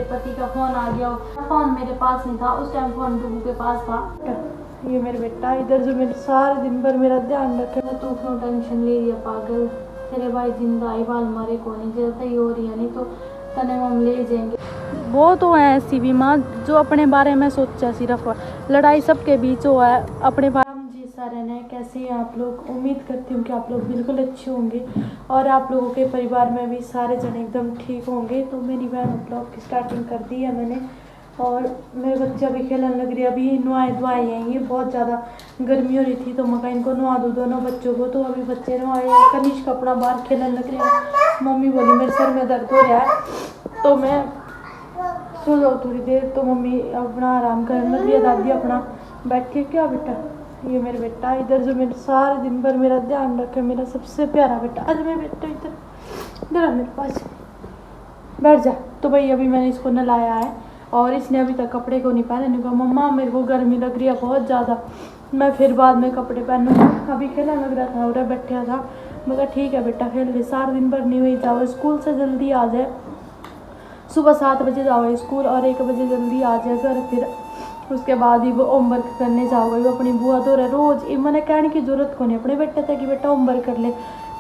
पति का फ़ोन आ गया हो। फ़ोन मेरे पास नहीं था उस टाइम, फ़ोन डुगू के पास था। ये मेरे बेटा इधर जो मेरे सारे दिन भर मेरा ध्यान रखे। तू क्यों टेंशन ले रही है पागल, तेरे भाई जिंदा आई बाल मारे को नहीं जरूरत ही हो रही है, नहीं तो तने हम ले जाएंगे। वो तो है ऐसी भी माँ जो अपने बारे में सोचा, सिर्फ लड़ाई सबके बीच हो है अपने बारे में। जी सारे ने कैसे हैं आप लोग, उम्मीद करती हूँ कि आप लोग बिल्कुल अच्छे होंगे और आप लोगों के परिवार में भी सारे जने एकदम ठीक होंगे। तो मेरी बहन ब्लॉग की स्टार्टिंग कर दी है मैंने, और मेरे बच्चे अभी खेलने लग रही है। अभी नहाए धुआए हैं, ये बहुत ज़्यादा गर्मी हो रही थी तो मैं इनको नहा दूँ दोनों बच्चों को। तो अभी बच्चे नहाए, कनिष्क अपना बाहर खेलने लग रहे हैं। मम्मी बोली मेरे सर में दर्द हो रहा है तो मैं सो जाओ थोड़ी देर, तो मम्मी अपना आराम करने लग रही है। दादी अपना बैठी है। क्या बेटा, ये मेरे बेटा इधर जो मेरे सारे दिन भर मेरा ध्यान रखे, मेरा सबसे प्यारा बेटा। आज मेरे बेटा इधर इधर मेरे पास बैठ जा। तो भाई अभी मैंने इसको नहलाया है और इसने अभी तक कपड़े को नहीं पहने। नहीं कहा मम्मा मेरे को गर्मी लग रही है बहुत ज़्यादा, मैं फिर बाद में कपड़े पहनूँगा। अभी खेलने लग रहा था और बैठा था। मैं कहा ठीक है बेटा खेल ले, सारे दिन भर नहीं हुई जाओ, स्कूल से जल्दी आ जाए, सुबह 7 बजे जाओ स्कूल और 1 बजे जल्दी आ जाए घर। फिर उसके बाद ही वो होमवर्क करने जाओगे। वो अपनी बुआ तो रहे रोज़, मैंने कहने की जरूरत को नहीं अपने बेटे था कि बेटा होमवर्क कर ले।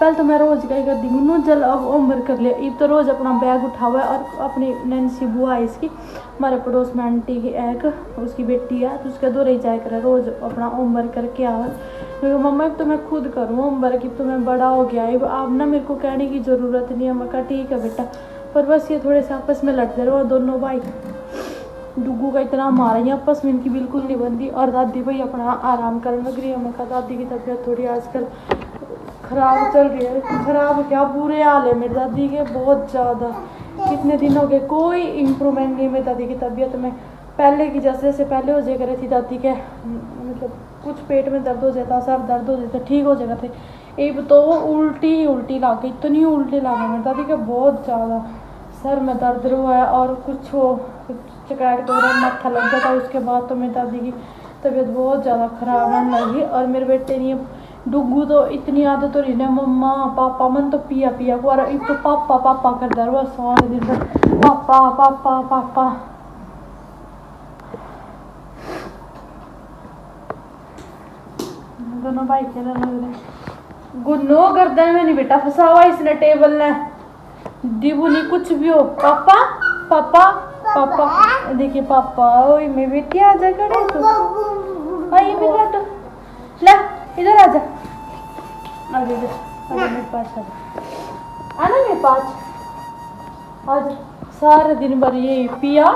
पहले तो मैं रोज़ क्या करती हूँ जल अब होमवर्क कर ले, अब तो रोज़ अपना बैग उठा हुआ है। और अपनी नैन्सी बुआ है इसकी, हमारे पड़ोस में आंटी की एक उसकी बेटी है, तो उसके दो रही जाए करे रोज़ अपना होमवर्क करके आवा। क्योंकि मम्मा अब तो मैं खुद करूँ होमवर्क, अब तो मैं बड़ा हो गया है, अब ना मेरे को कहने की ज़रूरत नहीं है। मैं कहा ठीक है बेटा, पर बस ये थोड़े से आपस में लड़ते रहो दोनों भाई। डुगू का इतना मारा ही आपस में इनकी बिल्कुल नहीं बनती। और दादी भाई अपना आराम करने लग रही है। मैं कहा दादी की तबीयत थोड़ी आजकल ख़राब चल रही है। ख़राब क्या, बुरे हाल है मेरी दादी के बहुत ज़्यादा। कितने दिन हो गए कोई इम्प्रूवमेंट नहीं मेरी दादी की तबीयत में। पहले की जैसे पहले हो जाया करे थी दादी के, मतलब कुछ पेट में दर्द हो जाता, सर दर्द हो जाता, ठीक हो जाता थे। अब तो उल्टी ला गई, इतनी उल्टी ला गई मेरी दादी के बहुत ज़्यादा। सर में दर्द हुआ है और कुछ चक्कर के दौरान माथा लग गया था। उसके बाद तो मेरी दादी की तबीयत बहुत ज़्यादा ख़राब होने लगी। और मेरे बेटे ने डुगू तो इतनी आदत हो रही है मम्मा पापा, मन तो पिया पिया को, और एक तो पापा पापा कर दे रहा सारे दिन पापा पापा पापा। दोनों भाई खेलने लग रहे। गुन्नो गर्दन में नहीं बेटा फंसा हुआ इसने टेबल ने, दीबू नहीं कुछ भी हो। पापा पापा पापा, देखिए पापा। ओए मेरी बेटी आ जा करे तो आई मेरा तो ले इधर आ जा, अरे मेरे पास आना मेरे पास आज। सारे दिन भर ये पिया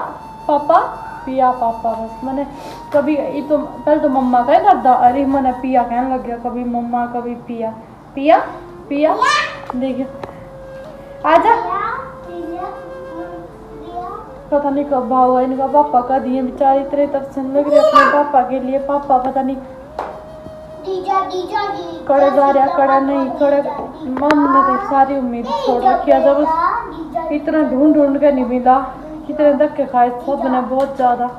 पापा पिया पापा, बस मैंने कभी ये तो पहले तो मम्मा का करता, अरे मैंने पिया कहने लग गया, कभी मम्मा कभी पिया पिया पिया। देखिए आजा, पता नहीं कब भाव है इनका पापा का दिए, बेचारी इतने तरसन लग रहे अपने पापा के लिए। पापा पता नहीं कड़े जा रहा कड़ा नहीं कड़े। मम्मी ने तो सारी उम्मीद छोड़ रखी है, जब इतना ढूंढ के नहीं मिला, कितने धक्के खाए खुद ने बहुत ज़्यादा।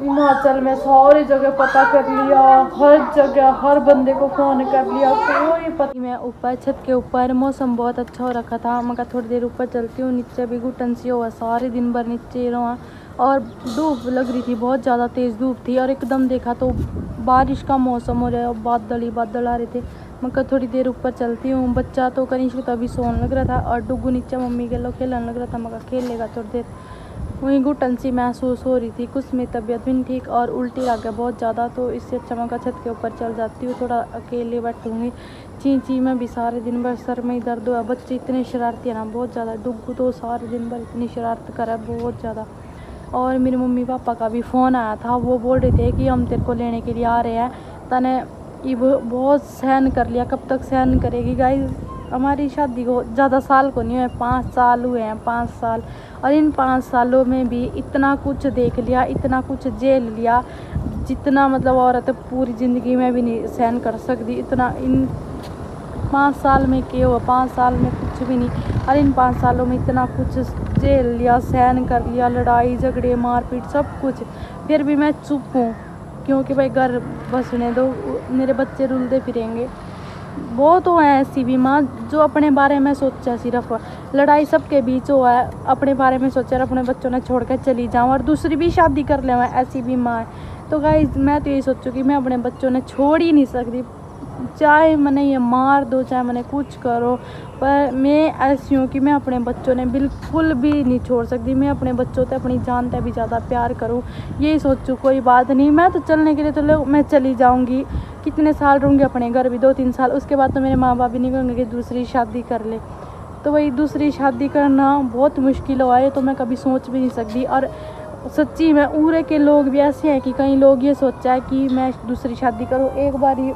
हिमाचल में सारी जगह पता कर लिया, हर जगह हर बंदे को फ़ोन कर लिया, कोई पता। मैं ऊपर छत के ऊपर, मौसम बहुत अच्छा हो रखा था। मैं थोड़ी देर ऊपर चलती हूँ, नीचे भी घुटन सी हुआ, सारे दिन भर नीचे रहा। और धूप लग रही थी, बहुत ज़्यादा तेज़ धूप थी। और एकदम देखा तो बारिश का मौसम हो रहा है, बादल ही बादल आ रहे थे। मैं थोड़ी देर ऊपर चलती हूँ। बच्चा तो कनिष्क तो अभी सोने लग रहा था और डुगू नीचे मम्मी के लोग खेलने लग रहा था। मैं खेल लेगा थोड़ी देर। वहीं घुटन सी महसूस हो रही थी, कुछ में तबीयत भी नहीं ठीक और उल्टी लग गया बहुत ज़्यादा। तो इससे अच्छा मैं छत के ऊपर चल जाती हूँ, थोड़ा अकेले बैठूँगी। ची में भी सारे दिन भर सर में ही दर्द हुआ। बच्चे इतने शरारती है ना बहुत ज़्यादा। डुगू तो सारे दिन भर इतनी शरारत करा बहुत ज़्यादा। और मेरे मम्मी पापा का भी फ़ोन आया था, वो बोल रहे थे कि हम तेरे को लेने के लिए आ रहे हैं। तने ये बहुत सहन कर लिया, कब तक सहन करेगी गाइस। हमारी शादी को ज़्यादा साल को नहीं हुए, 5 साल हुए हैं, 5 साल। और इन 5 सालों में भी इतना कुछ देख लिया, इतना कुछ झेल लिया, जितना मतलब औरत पूरी ज़िंदगी में भी नहीं सहन कर सकती इतना। इन 5 साल में क्या हुआ, 5 साल में कुछ भी नहीं। और इन 5 सालों में इतना कुछ झेल लिया, सहन कर लिया, लड़ाई झगड़े मारपीट सब कुछ। फिर भी मैं चुप हूँ, क्योंकि भाई घर बसने दो, मेरे बच्चे रुलते फिरेंगे। वो तो है ऐसी भी माँ जो अपने बारे में सोचा, सिर्फ लड़ाई सबके बीच हो है, अपने बारे में सोचा और अपने बच्चों ने छोड़ कर चली जाऊँ और दूसरी भी शादी कर ले, ऐसी भी माँ है। तो गाइस मैं तो यही सोचूँ कि मैं अपने बच्चों ने छोड़ ही नहीं सकती, चाहे मैंने ये मार दो चाहे मैंने कुछ करो, पर मैं ऐसी हूँ कि मैं अपने बच्चों ने बिल्कुल भी नहीं छोड़ सकती। मैं अपने बच्चों से अपनी जान से भी ज़्यादा प्यार करूँ, यही सोचूँ। कोई बात नहीं, मैं तो चलने के लिए तो मैं चली जाऊँगी, कितने साल रहूँगी अपने घर भी, 2-3 साल, उसके बाद तो मेरे माँ बाप भी नहीं कहेंगे कि दूसरी शादी कर ले। तो वही दूसरी शादी करना बहुत मुश्किल हुआ है, तो मैं कभी सोच भी नहीं सकती। और सच्ची में उरे के लोग भी ऐसे हैं कि कई लोग ये सोचा है कि मैं दूसरी शादी करूँ। एक बारी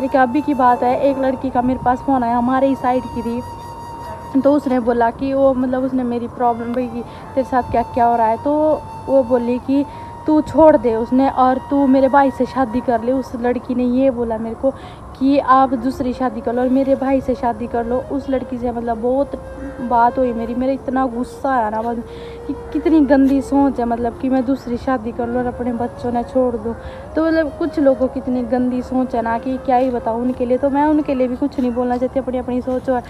क्या अभी की बात है, एक लड़की का मेरे पास फ़ोन आया, हमारे ही साइड की थी। तो उसने बोला कि वो मतलब उसने मेरी प्रॉब्लम भाई कि तेरे साथ क्या क्या हो रहा है, तो वो बोली कि तू छोड़ दे उसने और तू मेरे भाई से शादी कर ले। उस लड़की ने ये बोला मेरे को कि आप दूसरी शादी कर लो और मेरे भाई से शादी कर लो। उस लड़की से मतलब बहुत बात हुई मेरा इतना गुस्सा आया ना, मतलब कि कितनी गंदी सोच है, मतलब कि मैं दूसरी शादी कर लूँ और अपने बच्चों ने छोड़ दूँ। तो मतलब कुछ लोगों की इतनी गंदी सोच है ना कि क्या ही बताऊँ उनके लिए। तो मैं उनके लिए भी कुछ नहीं बोलना चाहती, अपनी अपनी सोच है।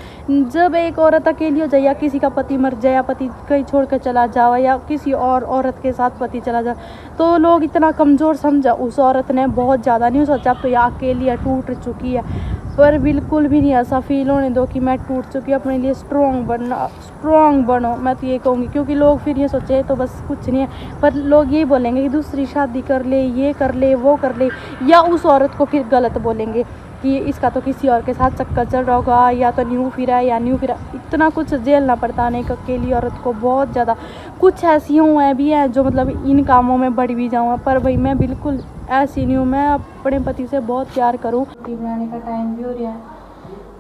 जब एक औरत अकेली हो जाए या किसी का पति मर जाए या पति कहीं छोड़ कर चला जाए या किसी और औरत के साथ पति चला जाए, तो लोग इतना कमज़ोर समझा उस औरत ने, बहुत ज़्यादा नहीं सोचा अब तो यह अकेली है, टूट चुकी है। पर बिल्कुल भी नहीं ऐसा फील होने दो कि मैं टूट चुकी, अपने लिए स्ट्रॉन्ग बनो, मैं तो ये कहूँगी। क्योंकि लोग फिर ये सोचे तो बस कुछ नहीं है, पर लोग ये बोलेंगे कि दूसरी शादी कर ले, ये कर ले, वो कर ले, या उस औरत को फिर गलत बोलेंगे कि इसका तो किसी और के साथ चक्कर चल रहा होगा, या तो न्यू फिरा या न्यू फिरा। इतना कुछ झेलना पड़ता है एक अकेली औरत को, बहुत ज़्यादा। कुछ ऐसी हूँ मैं भी है जो मतलब इन कामों में बढ़ भी जाऊँ, पर भाई मैं बिल्कुल ऐसी नहीं हूँ। मैं अपने पति से बहुत प्यार करूँ। रोटी बनाने का टाइम भी हो रहा है,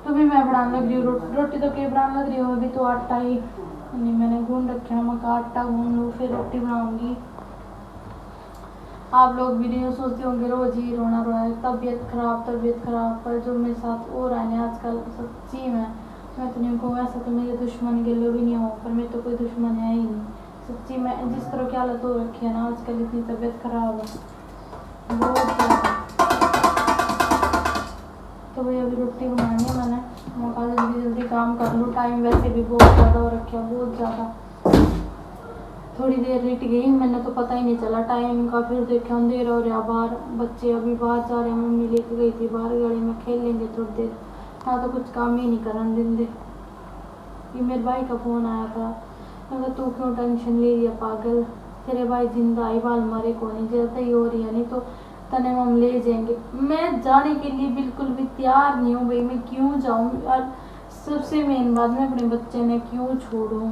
तो भी मैं बनाने लग रही हूँ रोटी। तो क्या बनाने लग रही हूँ, अभी तो आटा ही नहीं मैंने गूंद रखा है, मैं आटा गूंद लूँ फिर रोटी बनाऊँगी। आप लोग भी नहीं सोचते होंगे रोज ही रोना रोना है, तबीयत खराब, पर जो मेरे साथ हो रहा है आजकल सच्ची में मैं तो नहीं कहूँ, ऐसा तो मेरे दुश्मन के लोग भी नहीं हो, पर मेरे तो कोई दुश्मन है ही नहीं सच्ची में। जिस तरह की हालत हो रखी है ना आजकल, इतनी तबीयत खराब है बहुत ज़्यादा। तो भाई अभी रोटी बनानी है मैंने, मैं कहा जल्दी काम कर लूँ, टाइम वैसे भी बहुत ज़्यादा हो रखा है, बहुत ज़्यादा। थोड़ी देर लेट गई मैंने तो पता ही नहीं चला टाइम का, फिर देखा अंधेरा हो रहा बाहर, बच्चे अभी बाहर जा रहे हैं, मम्मी लेके गई थी बाहर, गाड़ी में खेल लेंगे थोड़ी देर, हाँ तो कुछ काम ही नहीं करने देंगे। ये मेरे भाई का फ़ोन आया था, मैं कहा तू क्यों टेंशन ले रही है पागल, तेरे भाई जिंदा आई बाल मारे को नहीं, जैसे ही हो रही है नहीं तो तने हम ले जाएंगे। मैं जाने के लिए बिल्कुल भी तैयार नहीं हूँ भाई, मैं क्यों जाऊँ। और सबसे मेन बात, मैं अपने बच्चे ने क्यों छोड़ूँ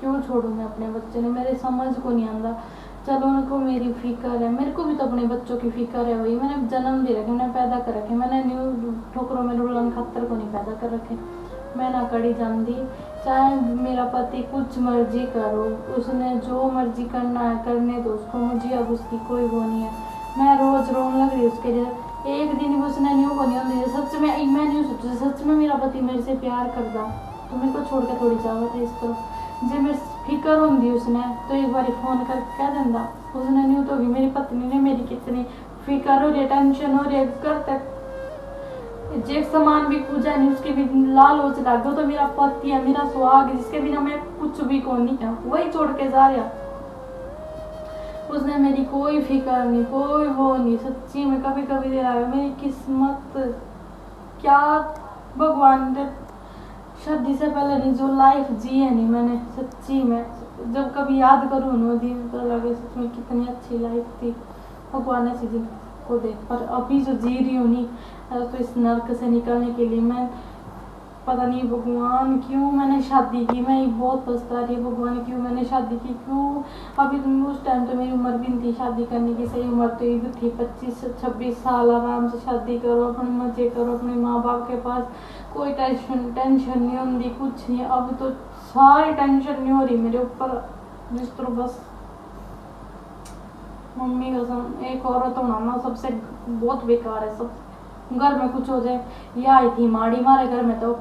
मैं अपने बच्चे ने, मेरे समझ को नहीं आता। चलो उनको मेरी फिक्र है, मेरे को भी तो अपने बच्चों की फिक्र है भाई, मैंने जन्म दे रखे, मैंने पैदा कर रखे, मैंने न्यू ठोकरों में रुलन खतर को नहीं पैदा कर रखे, मैं ना कड़ी जानती। चाहे मेरा पति कुछ मर्जी करो, उसने जो मर्जी करना है करने दो उसको, मुझे अब उसकी कोई वो नहीं है। मैं रोज रोने लग रही उसके लिए, एक दिन भी उसने न्यू को नहीं होती। सच में मैं न्यू सोचती, सच में मेरा पति मेरे से प्यार करता तो मेरे को छोड़ के थोड़ी जाओ था इस तरह, जे मेरी फिक्र होंगी उसने तो एक बार फ़ोन करके कह देंदा। उसने न्यू तो होगी, मेरी पत्नी ने मेरी कितनी फिक्र हो रही है, टेंशन हो रही है, करते जे सामान भी पूजा नहीं उसके भी लाल हो चला गया, तो मेरा पति है, मेरा सुहाग, जिसके बिना मैं कुछ भी को नहीं है, वही छोड़ के जा रहा। उसने मेरी कोई फिक्र नहीं, कोई वो नहीं, सच्ची में कभी कभी दे रहा है मेरी किस्मत क्या, भगवान ने शादी से पहले नहीं जो लाइफ जी है नहीं मैंने, सच्ची में जब कभी याद करूँ ना दिन तो लगे सच में कितनी अच्छी लाइफ थी, भगवान ऐसी दिन को दे। पर अभी जो जी रही हूँ नहीं, तो इस नर्क से निकलने के लिए मैं पता नहीं भगवान क्यों मैंने शादी की, मैं ये बहुत पछता रही है, भगवान क्यों मैंने शादी की, क्यों। अभी उस टाइम तो मेरी उम्र भी नहीं थी शादी करने की, सही उम्र तो ये भी थी 25-26 साल, आराम से शादी करो, अपने मजे करो, अपने माँ बाप के पास कोई टेंशन नहीं होती, कुछ नहीं। अब तो सारी टेंशन नहीं हो रही मेरे ऊपर, जिस तरह बस मम्मी कसम, एक औरत होना ना सबसे बहुत बेकार है। सब घर में कुछ हो जाए, ये आई थी माड़ी मारे घर में, तो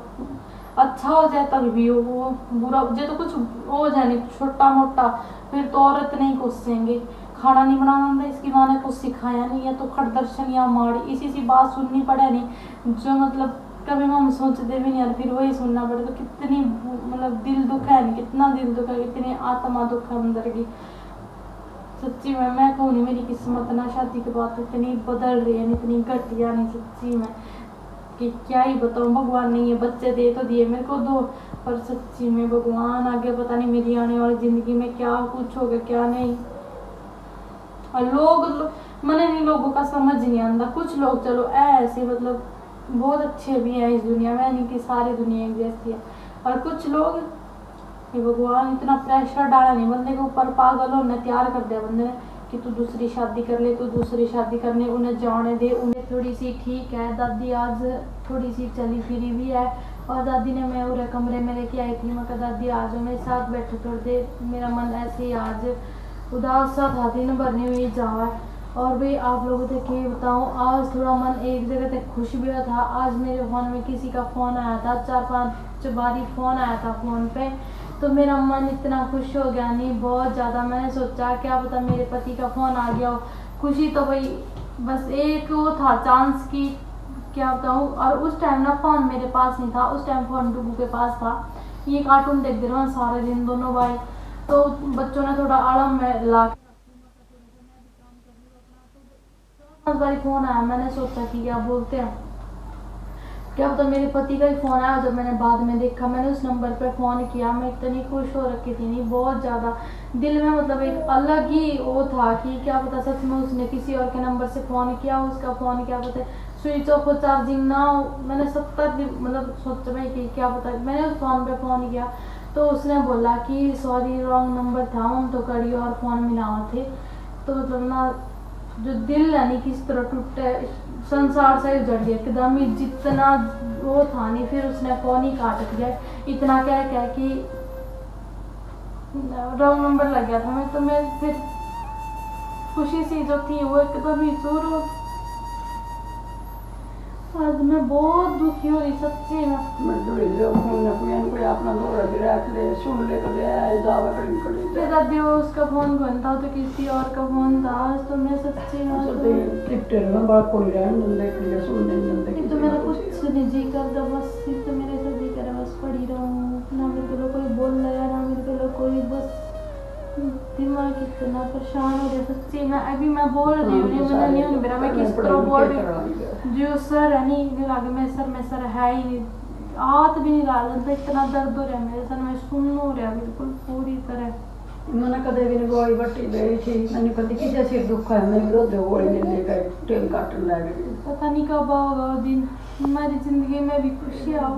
अच्छा हो जाए तभी भी वो बुरा हो जाए, तो कुछ हो जाए नहीं छोटा मोटा, फिर तो औरत नहीं कोसेंगे, खाना नहीं बनाना आता, इसकी माँ ने कुछ सिखाया नहीं है, तो खट दर्शन या माड़ी इसी सी बात सुननी पड़े नहीं, जो मतलब कभी हम सोचते भी नहीं और फिर वही सुनना पड़े, तो कितनी मतलब दिल दुख है, कितना दिल दुख है, कितनी आत्मा दुख है अंदर की। सच्ची में मैं कहूँ नहीं, मेरी किस्मत ना शादी के बाद तो इतनी बदल रही है, इतनी घटिया नहीं सच्ची में कि क्या ही बताऊँ। भगवान ने ये बच्चे दे तो दिए मेरे को दो, पर सच्ची में भगवान आगे पता नहीं मेरी आने वाली जिंदगी में क्या कुछ होगा क्या नहीं। और मने नहीं, लोगों का समझ नहीं आता। कुछ लोग चलो ऐसे मतलब बहुत अच्छे भी हैं इस दुनिया में, नहीं कि सारी दुनिया एक जैसी है, और कुछ लोग ये भगवान इतना प्रेशर डाला नहीं बंदे के ऊपर, पागल होने तैयार कर दिया बंदे ने कि तू दूसरी शादी कर ले, तू दूसरी शादी करने, उन्हें जाने दे। उन्हें थोड़ी सी ठीक है, दादी आज थोड़ी सी चली फिरी भी है, और दादी ने मैं उरे कमरे में लेके आई थी, मैं कहा दादी आज मेरे साथ बैठो थोड़ी देर, मेरा मन ऐसे ही आज उदास सा था, दिन भर नहीं हुई जावा। और भाई आप लोगों से क्या बताऊँ, आज थोड़ा मन एक जगह तक खुश भी था। आज मेरे फ़ोन में किसी का फ़ोन आया था, 4-5 बारी फ़ोन आया था फ़ोन पे, तो मेरा मन इतना खुश हो गया नहीं बहुत ज़्यादा। मैंने सोचा क्या पता मेरे पति का फ़ोन आ गया हो, खुशी तो भाई बस एक वो था चांस की, क्या बताऊँ। और उस टाइम ना फ़ोन मेरे पास नहीं था, उस टाइम फ़ोन डुगू के पास था। ये कार्टून देखते रहो सारे दिन दोनों भाई, तो बच्चों ने थोड़ा आराम में ला बारी फ़ोन आया, मैंने सोचा कि क्या बोलते हैं, क्या होता मेरे पति का ही फ़ोन आया। जब मैंने बाद में देखा, मैंने उस नंबर पर फ़ोन किया, मैं इतनी खुश हो रखी थी नहीं बहुत ज़्यादा, दिल में मतलब एक अलग ही वो था कि क्या पता सच में उसने किसी और के नंबर से फ़ोन किया, उसका फ़ोन क्या पता स्विच ऑफ हो, चार्जिंग ना हो। मैंने 70 मतलब सोच में कि क्या पता, मैंने उस फ़ोन पे फ़ोन किया तो उसने बोला कि सॉरी रॉन्ग नंबर था, हम तो कड़ी और फ़ोन मिलावा थे। तो मतलब ना जो दिल है नहीं किस तरह टूटे, संसार से उजड़ गया एकदम ही, जितना वो था नहीं, फिर उसने फोन ही काट दिया, इतना कह कि रॉन्ग नंबर लग गया था। मैं फिर खुशी सी जो थी वो एकदम ही चूर हो। आज मैं बहुत दुखी हो रही सच्ची में। दादी वो उसका फोन कौन था, तो किसी और का फोन था। आज तो मैं सच्ची में तो मेरा कुछ नहीं जी करता, बस तो मेरे से जी करे बस पड़ी रहूँ, ना मेरे को कोई बोल रहा ना मेरे को कोई, बस दिमाग इतना परेशान हो गया सच्ची में। अभी मैं बोल रही हूँ मुझे नहीं हो मेरा, मैं किस तरह बोल रही हूँ, जो सर है नहीं लगे मेरे सर है ही नहीं, हाथ भी नहीं डाल, इतना दर्द हो रहा है मेरे सर में, सुन हो रहा बिल्कुल पूरी तरह। मैंने कदे भी गोली बट्टी गई थी, मैंने कभी किसी सिर दुखा है, मैं विरोध गोली ले गई, तेल काटने लग गई। पता नहीं कब आओगा वो दिन, हमारी जिंदगी में भी खुशी आओ।